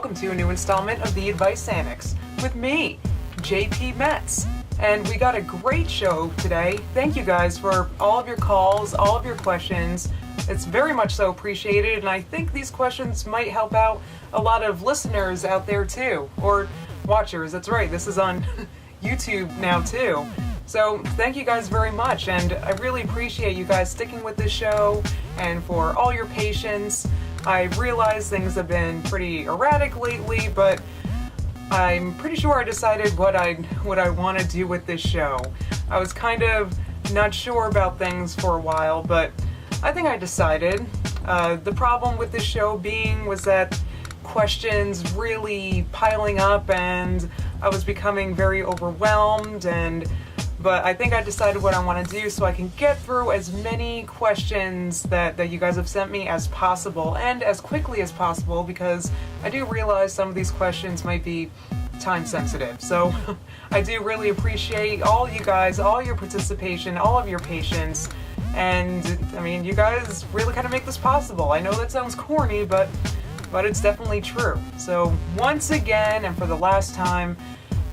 welcome to a new installment of the Advice Annex with me, JP Metz. And we got a great show today. Thank you guys for all of your calls, all of your questions. It's very much so appreciated, and I think these questions might help out a lot of listeners out there too, or watchers. That's right, this is on YouTube now too. So thank you guys very much, and I really appreciate you guys sticking with this show and for all your patience. I realize things have been pretty erratic lately, but I'm pretty sure I decided what I want to do with this show. I was kind of not sure about things for a while, but I think I decided. The problem with this show was that questions really piling up, and I was becoming very overwhelmed, but I think I decided what I want to do so I can get through as many questions that you guys have sent me as possible, and as quickly as possible, because I do realize some of these questions might be time sensitive. So I do really appreciate all you guys, all your participation, all of your patience, and I mean, you guys really kind of make this possible. I know that sounds corny, but it's definitely true. So once again, and for the last time,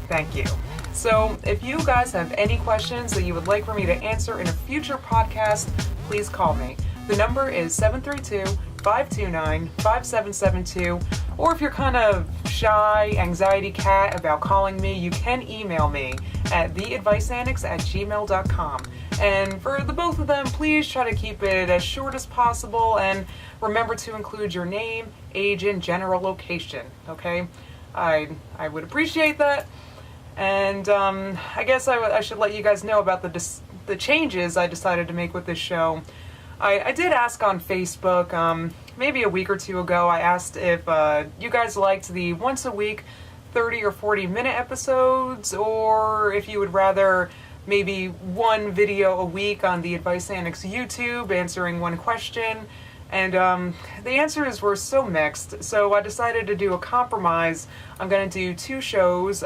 thank you. So if you guys have any questions that you would like for me to answer in a future podcast, please call me. The number is 732-529-5772, or if you're kind of shy, anxiety cat about calling me, you can email me at theadviceannex@gmail.com. And for the both of them, please try to keep it as short as possible, and remember to include your name, age, and general location, okay? I would appreciate that. And I guess I should let you guys know about the changes I decided to make with this show. I did ask on Facebook, maybe a week or two ago, I asked if you guys liked the once a week 30 or 40 minute episodes, or if you would rather maybe one video a week on the Advice Annex YouTube answering one question. And the answers were so mixed, so I decided to do a compromise. I'm going to do 2 shows,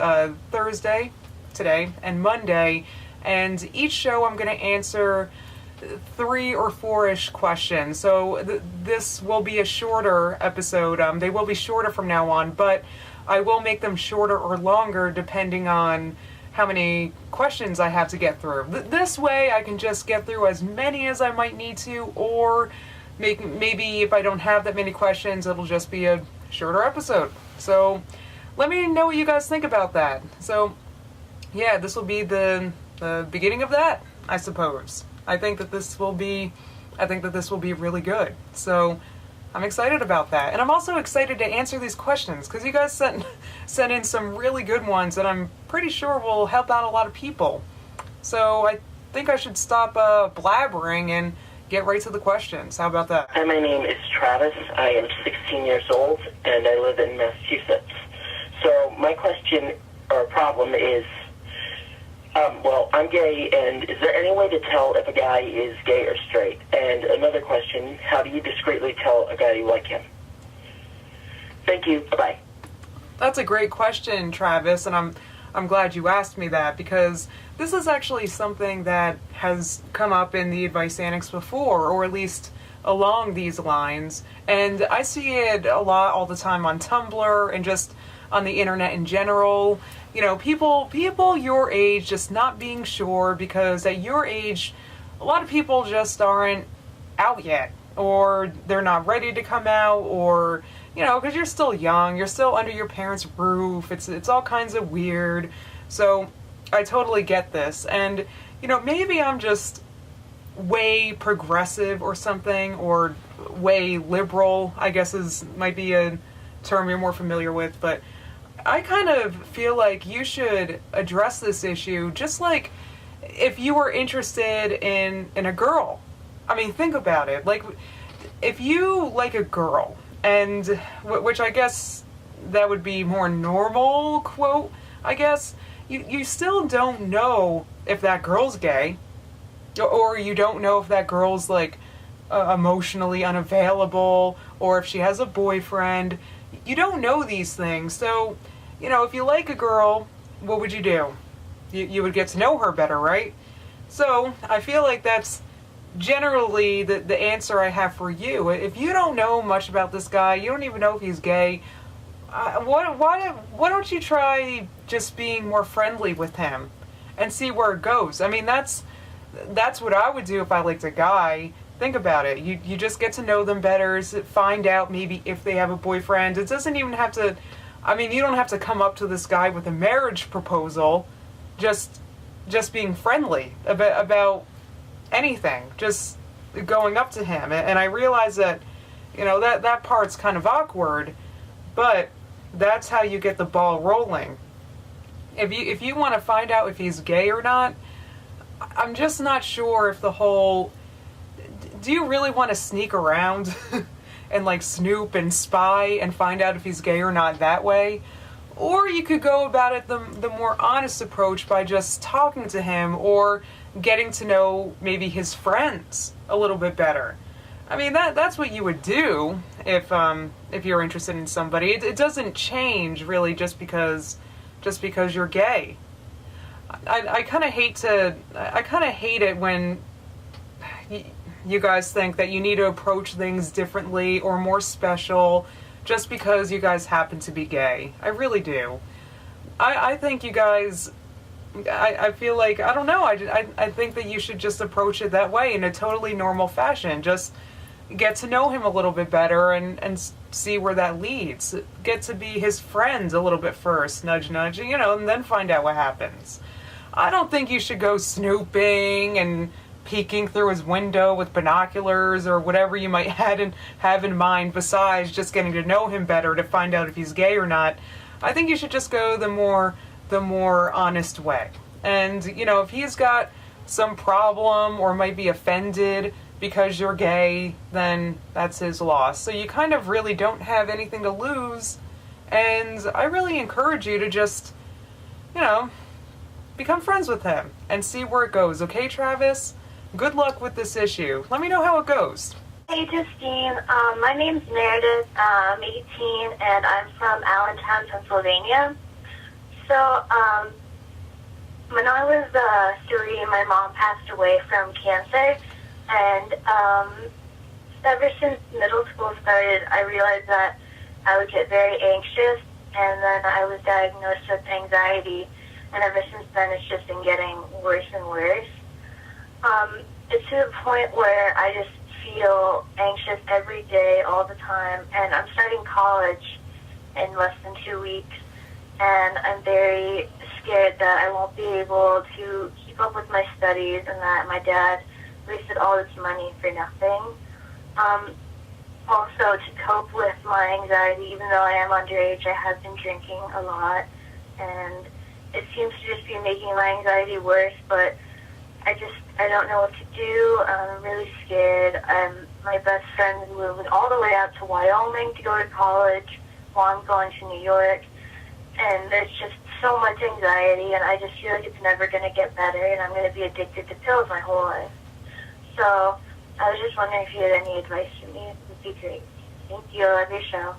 Thursday, today, and Monday, and each show I'm going to answer 3 or 4-ish questions. So this will be a shorter episode. They will be shorter from now on, but I will make them shorter or longer depending on how many questions I have to get through. This way I can just get through as many as I might need to, or maybe if I don't have that many questions, it'll just be a shorter episode. So let me know what you guys think about that. So yeah, this will be the beginning of that, I suppose. I think that this will be really good. So I'm excited about that. And I'm also excited to answer these questions, because you guys sent in some really good ones that I'm pretty sure will help out a lot of people. So I think I should stop blabbering and get right to the questions. How about that? Hi, my name is Travis. I am 16 years old, and I live in Massachusetts. So my question or problem is, I'm gay, and is there any way to tell if a guy is gay or straight? And another question, how do you discreetly tell a guy you like him? Thank you. Bye-bye. That's a great question, Travis, and I'm glad you asked me that, because this is actually something that has come up in the Advice Annex before, or at least along these lines, and I see it a lot all the time on TUMBLR and just on the internet in general. You know, people your age just not being sure, because at your age, a lot of people just aren't out yet, or they're not ready to come out, or, you know, because you're still young, you're still under your parents' roof, it's all kinds of weird. So I totally get this, and, you know, maybe I'm just way progressive or something, or way liberal, I guess might be a term you're more familiar with, but I kind of feel like you should address this issue just like if you were interested in a girl. I mean, think about it. Like, if you like a girl, and which I guess that would be more normal, quote, I guess, you still don't know if that girl's gay, or you don't know if that girl's like emotionally unavailable, or if she has a boyfriend. You don't know these things. So, you know, if you like a girl, what would you do? You would get to know her better, right? So I feel like that's generally the answer I have for you. If you don't know much about this guy, you don't even know if he's gay, why don't you try just being more friendly with him and see where it goes? I mean, that's what I would do if I liked a guy. Think about it. You just get to know them better, find out maybe if they have a boyfriend. It doesn't even have to, I mean, you don't have to come up to this guy with a marriage proposal. Just being friendly about anything. Just going up to him. And I realize that, that part's kind of awkward, but that's how you get the ball rolling. If you want to find out if he's gay or not, I'm just not sure if the whole, do you really want to sneak around and like snoop and spy and find out if he's gay or not that way? Or you could go about it the more honest approach by just talking to him or getting to know maybe his friends a little bit better. I mean, that's what you would do if you're interested in somebody. It doesn't change really just because you're gay. I kind of hate it when you guys think that you need to approach things differently or more special just because you guys happen to be gay. I really do. I think you guys, I feel like, I don't know, I think that you should just approach it that way in a totally normal fashion. Just get to know him a little bit better and see where that leads. Get to be his friend a little bit first, nudge, nudge, and then find out what happens. I don't think you should go snooping and peeking through his window with binoculars or whatever you might have in mind besides just getting to know him better to find out if he's gay or not. I think you should just go the more honest way. And, if he's got some problem or might be offended because you're gay, then that's his loss. So you kind of really don't have anything to lose. And I really encourage you to just, become friends with him and see where it goes. Okay, Travis? Good luck with this issue. Let me know how it goes. Hey, Justine. My name's Meredith. I'm 18, and I'm from Allentown, Pennsylvania. So, when I was 3, my mom passed away from cancer, and ever since middle school started, I realized that I would get very anxious, and then I was diagnosed with anxiety, and ever since then it's just been getting worse and worse. It's to the point where I just feel anxious every day, all the time, and I'm starting college in less than 2 weeks, and I'm very scared that I won't be able to keep up with my studies and that my dad wasted all this money for nothing. Also, to cope with my anxiety, even though I am underage, I have been drinking a lot, and it seems to just be making my anxiety worse, but I don't know what to do. I'm really scared. My best friend is moving all the way out to Wyoming to go to college while I'm going to New York. And there's just so much anxiety, and I just feel like it's never going to get better, and I'm going to be addicted to pills my whole life. So I was just wondering if you had any advice for me. It would be great. Thank you. I love your show.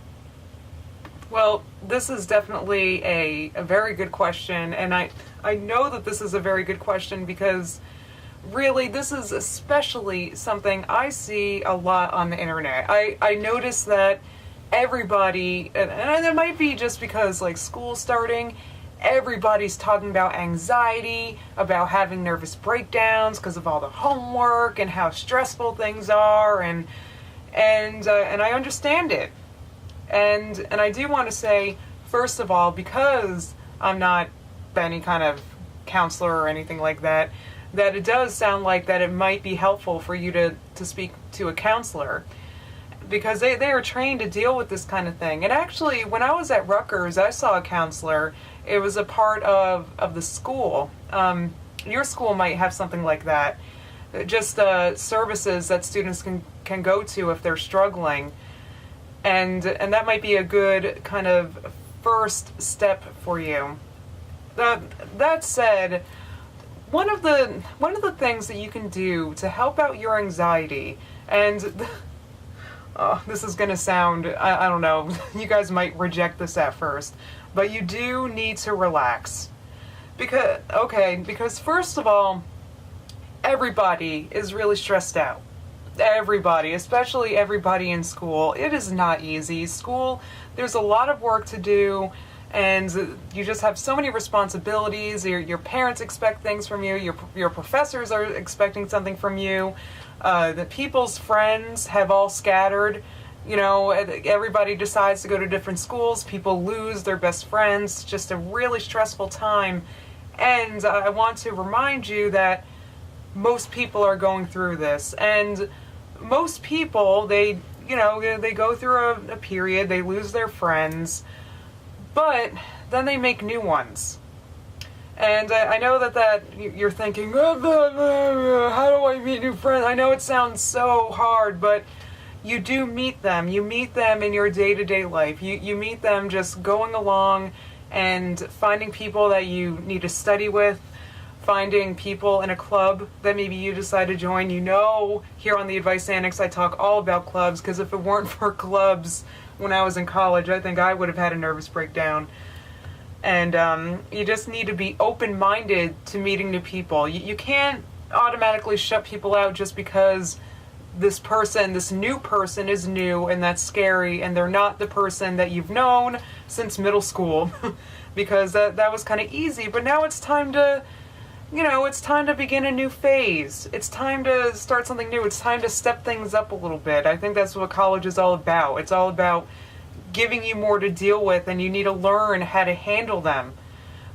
Well, this is definitely a very good question, and I know that this is a very good question because really this is especially something I see a lot on the internet. I notice that everybody, and it might be just because like school's starting, everybody's talking about anxiety, about having nervous breakdowns because of all the homework and how stressful things are, and I understand it. And I do want to say, first of all, because I'm not any kind of counselor or anything like that, that it does sound like that it might be helpful for you to speak to a counselor, because they are trained to deal with this kind of thing. And actually, when I was at Rutgers, I saw a counselor. It was a part of the school. Your school might have something like that. Just services that students can go to if they're struggling. And that might be a good kind of first step for you. That said, one of the things that you can do to help out your anxiety, and this is going to sound, I don't know, you guys might reject this at first, but you do need to relax. Because first of all, everybody is really stressed out. everybody, especially everybody in school. It is not easy. School, there's a lot of work to do, and you just have so many responsibilities. Your parents expect things from you. Your professors are expecting something from you. The people's friends have all scattered. You know, everybody decides to go to different schools. People lose their best friends. It's just a really stressful time. And I want to remind you that most people are going through this. And most people, they go through a period, they lose their friends, but then they make new ones. And I know that you're thinking, how do I meet new friends? I know it sounds so hard, but you do meet them. You meet them in your day-to-day life. You meet them just going along and finding people that you need to study with, finding people in a club that maybe you decide to join. You know, here on the Advice Annex, I talk all about clubs, because if it weren't for clubs when I was in college, I think I would have had a nervous breakdown. And you just need to be open-minded to meeting new people. You can't automatically shut people out just because this new person is new, and that's scary, and they're not the person that you've known since middle school, because that was kind of easy. But now it's time to, it's time to begin a new phase. It's time to start something new. It's time to step things up a little bit. I think that's what college is all about. It's all about giving you more to deal with, and you need to learn how to handle them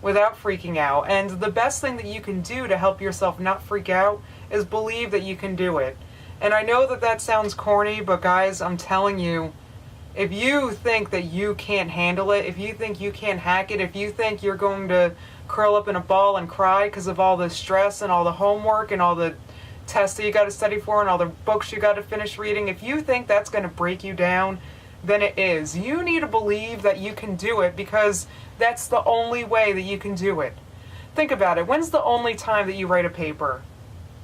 without freaking out. And the best thing that you can do to help yourself not freak out is believe that you can do it. And I know that sounds corny, but guys, I'm telling you, if you think that you can't handle it, if you think you can't hack it, if you think you're going to curl up in a ball and cry because of all the stress and all the homework and all the tests that you got to study for and all the books you got to finish reading, if you think that's going to break you down, then it is. You need to believe that you can do it, because that's the only way that you can do it. Think about it. When's the only time that you write a paper?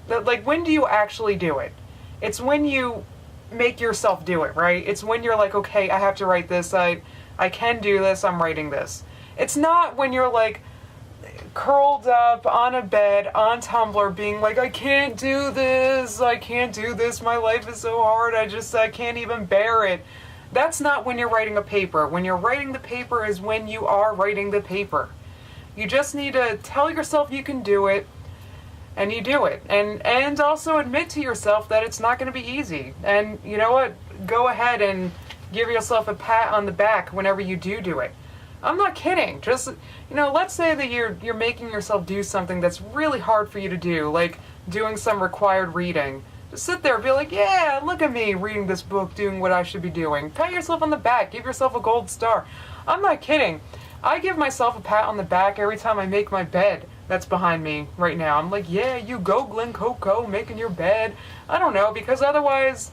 Like, when do you actually do it? It's when you make yourself do it, right? It's when you're like, okay, I have to write this. I can do this. I'm writing this. It's not when you're like curled up on a bed on Tumblr being like, I can't do this. I can't do this. My life is so hard. I can't even bear it. That's not when you're writing a paper. When you're writing the paper is when you are writing the paper. You just need to tell yourself you can do it, and you do it. And also admit to yourself that it's not going to be easy. And you know what? Go ahead and give yourself a pat on the back whenever you do it. I'm not kidding. Just, let's say that you're making yourself do something that's really hard for you to do, like doing some required reading. Just sit there and be like, yeah, look at me reading this book, doing what I should be doing. Pat yourself on the back. Give yourself a gold star. I'm not kidding. I give myself a pat on the back every time I make my bed. That's behind me right now. I'm like, yeah, you go, Glen Coco, making your bed. I don't know, because otherwise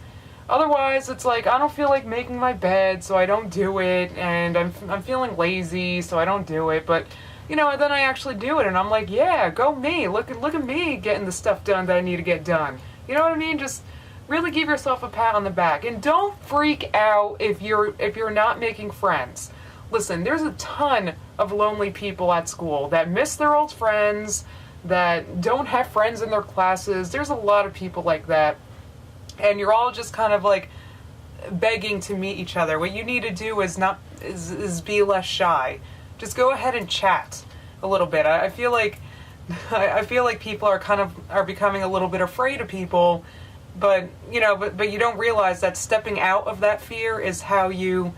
it's like, I don't feel like making my bed, so I don't do it, and I'm feeling lazy, so I don't do it. But and then I actually do it, and I'm like, yeah, go me. Look at me getting the stuff done that I need to get done. You know what I mean? Just really give yourself a pat on the back, and don't freak out if you're not making friends. Listen, there's a ton of lonely people at school that miss their old friends, that don't have friends in their classes. There's a lot of people like that. And you're all just kind of like begging to meet each other. What you need to do is be less shy. Just go ahead and chat a little bit. I feel like people are becoming a little bit afraid of people, but you don't realize that stepping out of that fear is how you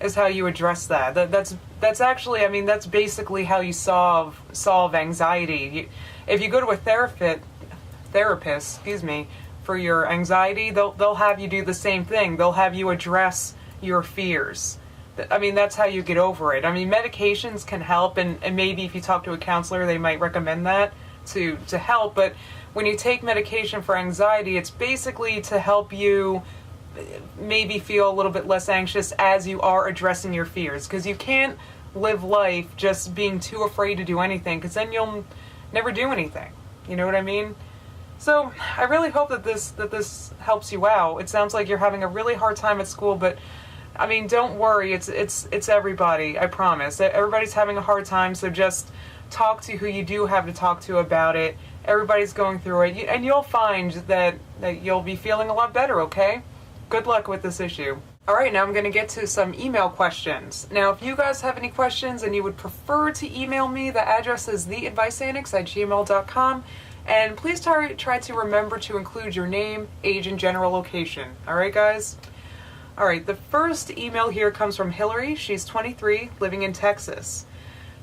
address that. That's actually, that's basically how you solve anxiety. If you go to a therapist, for your anxiety, they'll have you do the same thing. They'll have you address your fears. That's how you get over it. Medications can help, and maybe if you talk to a counselor, they might recommend that to help. But when you take medication for anxiety, it's basically to help you maybe feel a little bit less anxious as you are addressing your fears, because you can't live life just being too afraid to do anything, because then you'll never do anything. You know what I mean? So I really hope that this helps you out. It sounds like you're having a really hard time at school, but don't worry. It's everybody. I promise. Everybody's having a hard time. So just talk to who you do have to talk to about it. Everybody's going through it, and you'll find that you'll be feeling a lot better, okay? Good luck with this issue. Alright, now I'm going to get to some email questions. Now, if you guys have any questions and you would prefer to email me, the address is theadviceannex@gmail.com. And please try to remember to include your name, age, and general location. Alright, guys? Alright, the first email here comes from Hilary. She's 23, living in Texas.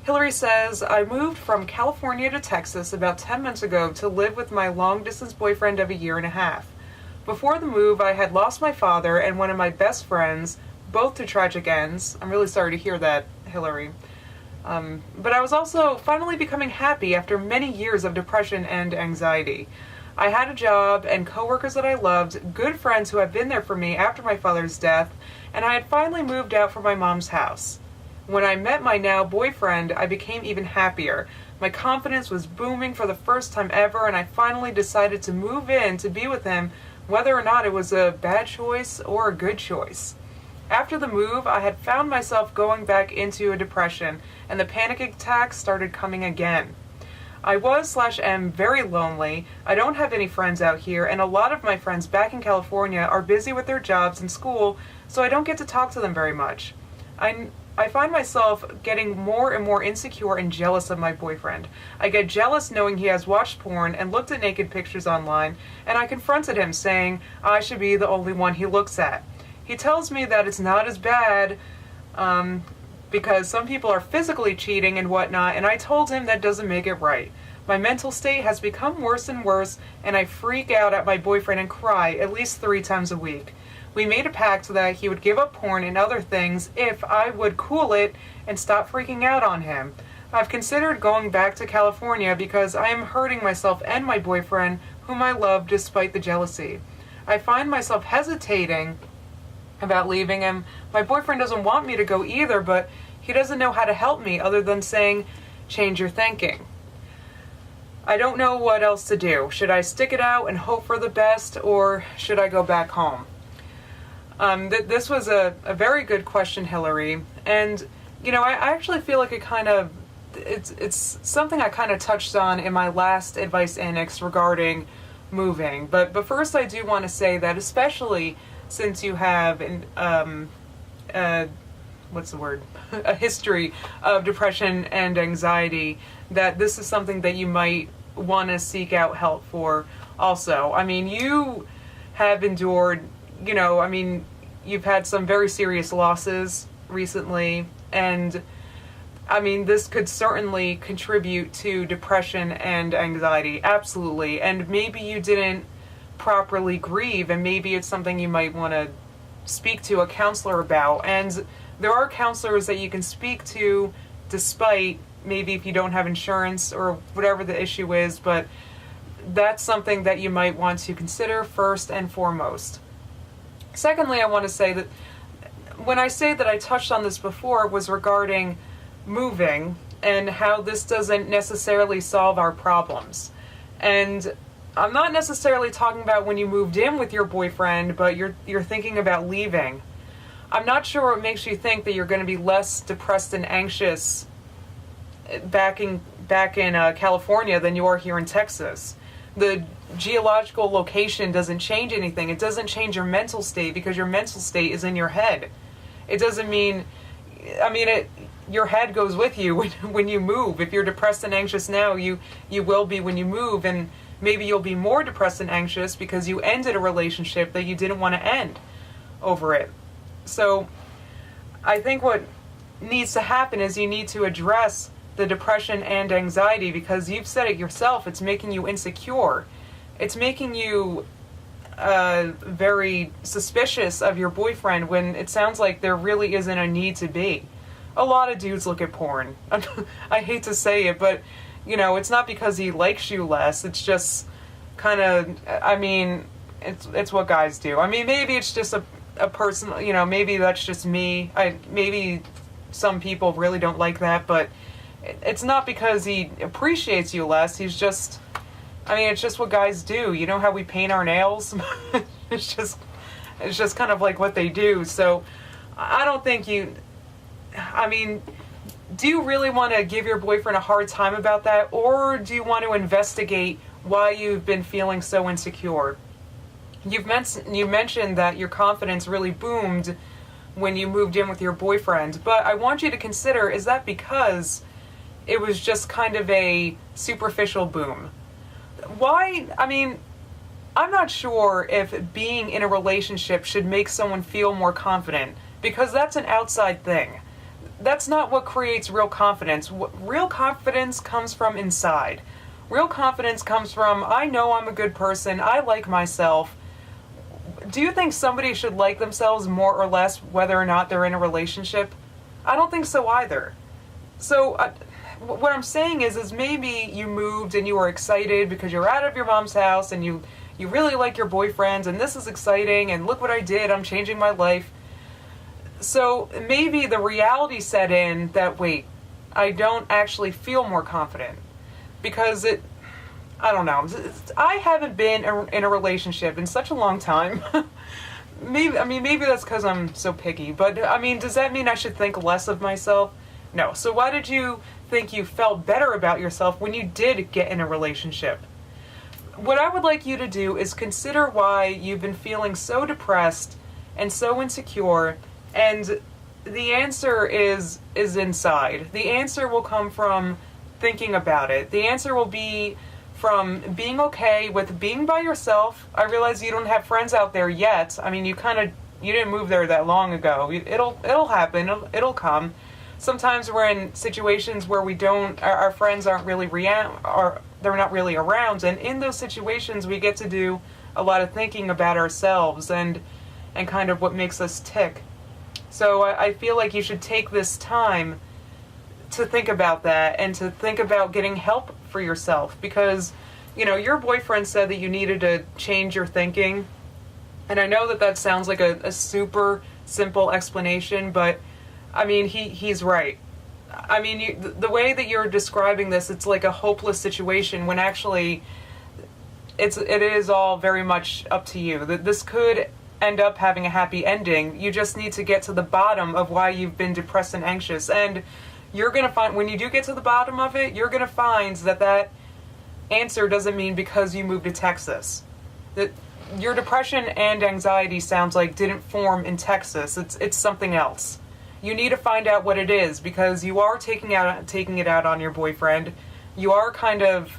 Hilary says, I moved from California to Texas about 10 months ago to live with my long-distance boyfriend of a year and a half. Before the move, I had lost my father and one of my best friends, both to tragic ends. I'm really sorry to hear that, Hilary. But I was also finally becoming happy after many years of depression and anxiety. I had a job and coworkers that I loved, good friends who had been there for me after my father's death, and I had finally moved out from my mom's house. When I met my now boyfriend, I became even happier. My confidence was booming for the first time ever, and I finally decided to move in to be with him, whether or not it was a bad choice or a good choice. After the move, I had found myself going back into a depression, and the panic attacks started coming again. I was/am very lonely. I don't have any friends out here, and a lot of my friends back in California are busy with their jobs and school, so I don't get to talk to them very much. I find myself getting more and more insecure and jealous of my boyfriend. I get jealous knowing he has watched porn and looked at naked pictures online, and I confronted him saying I should be the only one he looks at. He tells me that it's not as bad because some people are physically cheating and whatnot, and I told him that doesn't make it right. My mental state has become worse and worse, and I freak out at my boyfriend and cry at least 3 times a week. We made a pact that he would give up porn and other things if I would cool it and stop freaking out on him. I've considered going back to California because I am hurting myself and my boyfriend, whom I love despite the jealousy. I find myself hesitating about leaving him. My boyfriend doesn't want me to go either, but he doesn't know how to help me other than saying, change your thinking. I don't know what else to do. Should I stick it out and hope for the best, or should I go back home? This was a very good question, Hilary, and I actually feel like it's something I kind of touched on in my last Advice Annex regarding moving. But first, I do want to say that especially since you have a history of depression and anxiety, that this is something that you might want to seek out help for. Also, I mean, you have endured. You've had some very serious losses recently, and this could certainly contribute to depression and anxiety, absolutely. And maybe you didn't properly grieve, and maybe it's something you might want to speak to a counselor about. And there are counselors that you can speak to despite maybe if you don't have insurance or whatever the issue is, but that's something that you might want to consider first and foremost. Secondly, I want to say that when I say that I touched on this before, it was regarding moving and how this doesn't necessarily solve our problems. And I'm not necessarily talking about when you moved in with your boyfriend, but you're thinking about leaving. I'm not sure what makes you think that you're going to be less depressed and anxious back in California than you are here in Texas. The geological location doesn't change anything. It doesn't change your mental state because your mental state is in your head. It doesn't mean, your head goes with you when you move. If you're depressed and anxious now, you will be when you move, and maybe you'll be more depressed and anxious because you ended a relationship that you didn't want to end over it. So I think what needs to happen is you need to address the depression and anxiety, because you've said it yourself, it's making you insecure. It's making you very suspicious of your boyfriend when it sounds like there really isn't a need to be. A lot of dudes look at porn. I hate to say it, but it's not because he likes you less. It's just kind of, it's what guys do. Maybe it's just a personal, maybe that's just me. Maybe some people really don't like that, but it's not because he appreciates you less. He's just, it's just what guys do. You know how we paint our nails? It's just kind of like what they do. So I don't think do you really want to give your boyfriend a hard time about that, or do you want to investigate why you've been feeling so insecure? You mentioned that your confidence really boomed when you moved in with your boyfriend, but I want you to consider, is that because it was just kind of a superficial boom? Why? I mean, I'm not sure if being in a relationship should make someone feel more confident, because that's an outside thing. That's not what creates real confidence. Real confidence comes from inside. Real confidence comes from, I know I'm a good person, I like myself. Do you think somebody should like themselves more or less whether or not they're in a relationship? I don't think so either. So what I'm saying is maybe you moved and you were excited because you're out of your mom's house and you really like your boyfriend and this is exciting and look what I did, I'm changing my life. So maybe the reality set in that, wait, I don't actually feel more confident because I don't know. I haven't been in a relationship in such a long time. Maybe that's because I'm so picky, but I mean, does that mean I should think less of myself? No. So why did you think you felt better about yourself when you did get in a relationship? What I would like you to do is consider why you've been feeling so depressed and so insecure, and the answer is inside. The answer will come from thinking about it. The answer will be from being okay with being by yourself. I realize you don't have friends out there yet. I mean, you didn't move there that long ago. It'll happen. It'll come. Sometimes we're in situations where our friends aren't really they're not really around, and in those situations we get to do a lot of thinking about ourselves and kind of what makes us tick. So I feel like you should take this time to think about that and to think about getting help for yourself, because your boyfriend said that you needed to change your thinking, and I know that sounds like a super simple explanation, but I mean he's right. I mean the way that you're describing this, it's like a hopeless situation when actually it is all very much up to you. That this could end up having a happy ending. You just need to get to the bottom of why you've been depressed and anxious, and you're going to find, when you do get to the bottom of it, you're going to find that answer doesn't mean because you moved to Texas. That your depression and anxiety sounds like didn't form in Texas. It's something else. You need to find out what it is, because you are taking it out on your boyfriend. You are kind of,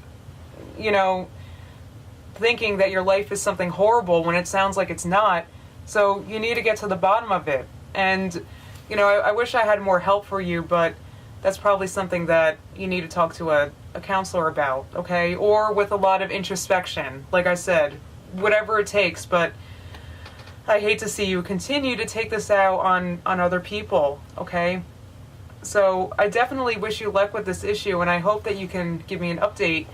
thinking that your life is something horrible when it sounds like it's not. So you need to get to the bottom of it. And, I wish I had more help for you, but that's probably something that you need to talk to a counselor about, okay? Or with a lot of introspection, like I said, whatever it takes. But I hate to see you continue to take this out on other people, okay? So I definitely wish you luck with this issue, and I hope that you can give me an update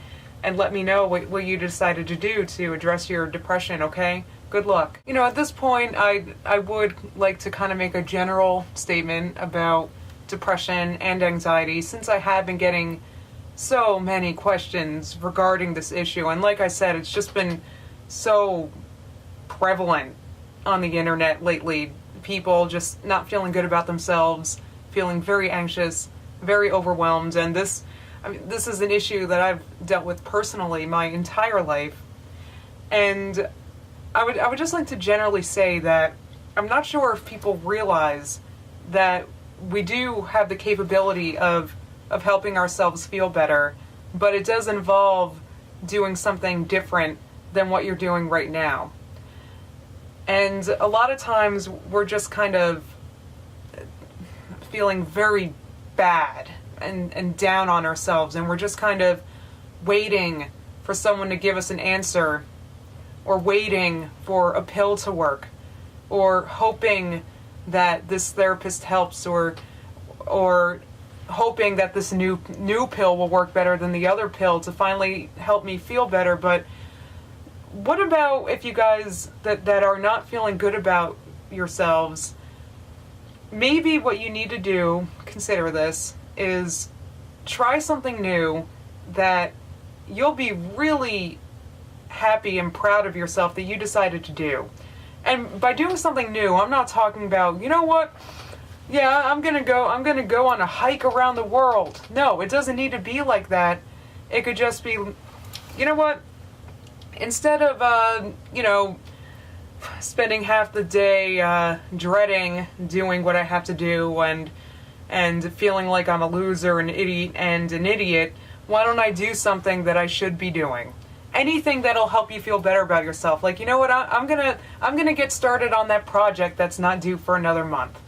and let me know what you decided to do to address your depression, okay? Good luck. At this point, I would like to kind of make a general statement about depression and anxiety, since I have been getting so many questions regarding this issue. And like I said, it's just been so prevalent on the internet lately. People just not feeling good about themselves, feeling very anxious, very overwhelmed. And this is an issue that I've dealt with personally my entire life. And I would just like to generally say that I'm not sure if people realize that we do have the capability of helping ourselves feel better, but it does involve doing something different than what you're doing right now. And a lot of times we're just kind of feeling very bad and down on ourselves, and we're just kind of waiting for someone to give us an answer, or waiting for a pill to work, or hoping that this therapist helps, or hoping that this new pill will work better than the other pill to finally help me feel better. But what about if you guys that are not feeling good about yourselves, maybe what you need to do, consider this, is try something new that you'll be really happy and proud of yourself that you decided to do. And by doing something new, I'm not talking about, yeah, I'm gonna go on a hike around the world. No, it doesn't need to be like that. It could just be, you know what? Instead of, spending half the day dreading doing what I have to do and feeling like I'm a loser and an idiot, why don't I do something that I should be doing? Anything that'll help you feel better about yourself. Like, you know what? I'm gonna get started on that project that's not due for another month.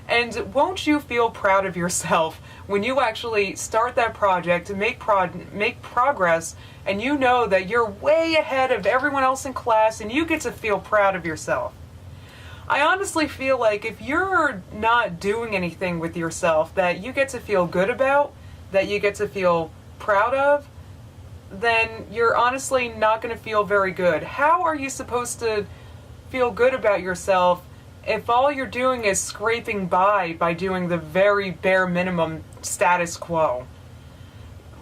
And won't you feel proud of yourself when you actually start that project to make progress, and you know that you're way ahead of everyone else in class and you get to feel proud of yourself? I honestly feel like if you're not doing anything with yourself that you get to feel good about, that you get to feel proud of, then you're honestly not going to feel very good. How are you supposed to feel good about yourself if all you're doing is scraping by doing the very bare minimum status quo?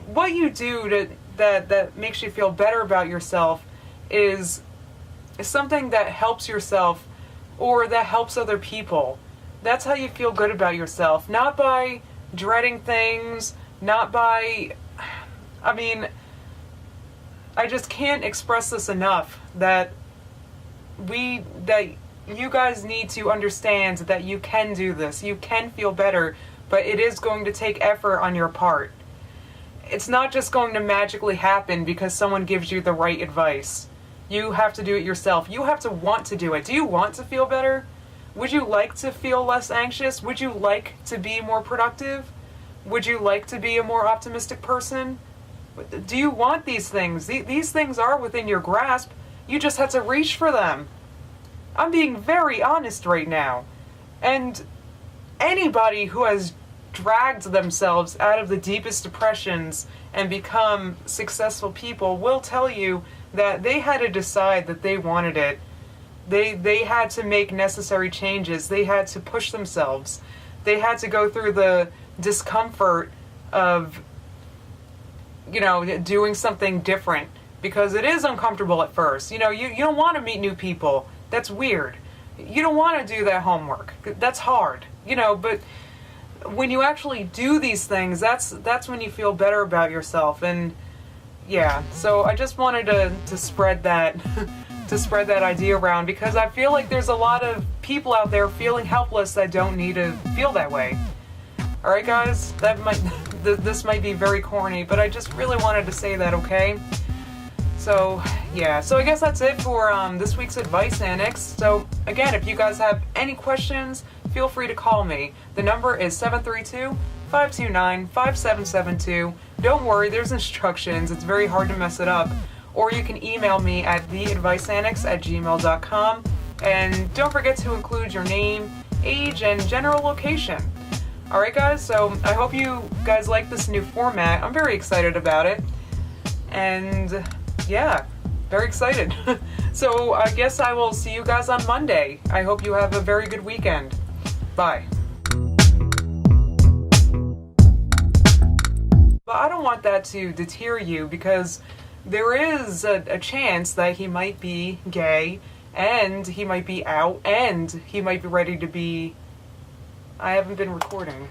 What you do that makes you feel better about yourself is something that helps yourself or that helps other people. That's how you feel good about yourself. Not by dreading things, not by... I just can't express this enough that you guys need to understand that you can do this. You can feel better, but it is going to take effort on your part. It's not just going to magically happen because someone gives you the right advice. You have to do it yourself. You have to want to do it. Do you want to feel better? Would you like to feel less anxious? Would you like to be more productive? Would you like to be a more optimistic person? Do you want these things? These things are within your grasp. You just have to reach for them. I'm being very honest right now. And anybody who has dragged themselves out of the deepest depressions and become successful people will tell you that they had to decide that they wanted it. They had to make necessary changes. They had to push themselves. They had to go through the discomfort of, doing something different, because it is uncomfortable at first. You don't want to meet new people. That's weird. You don't want to do that homework. That's hard. But when you actually do these things, that's when you feel better about yourself. And yeah, so I just wanted to spread that to spread that idea around, because I feel like there's a lot of people out there feeling helpless that don't need to feel that way. All right, guys, this might be very corny, but I just really wanted to say that, okay? So, yeah. So I guess that's it for this week's Advice Annex. So, again, if you guys have any questions, feel free to call me. The number is 732-529-5772. Don't worry, there's instructions. It's very hard to mess it up. Or you can email me at theadviceannex@gmail.com. And don't forget to include your name, age, and general location. Alright guys, so I hope you guys like this new format. I'm very excited about it. And yeah, very excited. So I guess I will see you guys on Monday. I hope you have a very good weekend. Bye. But I don't want that to deter you, because there is a chance that he might be gay, and he might be out, and he might be ready to be... I haven't been recording.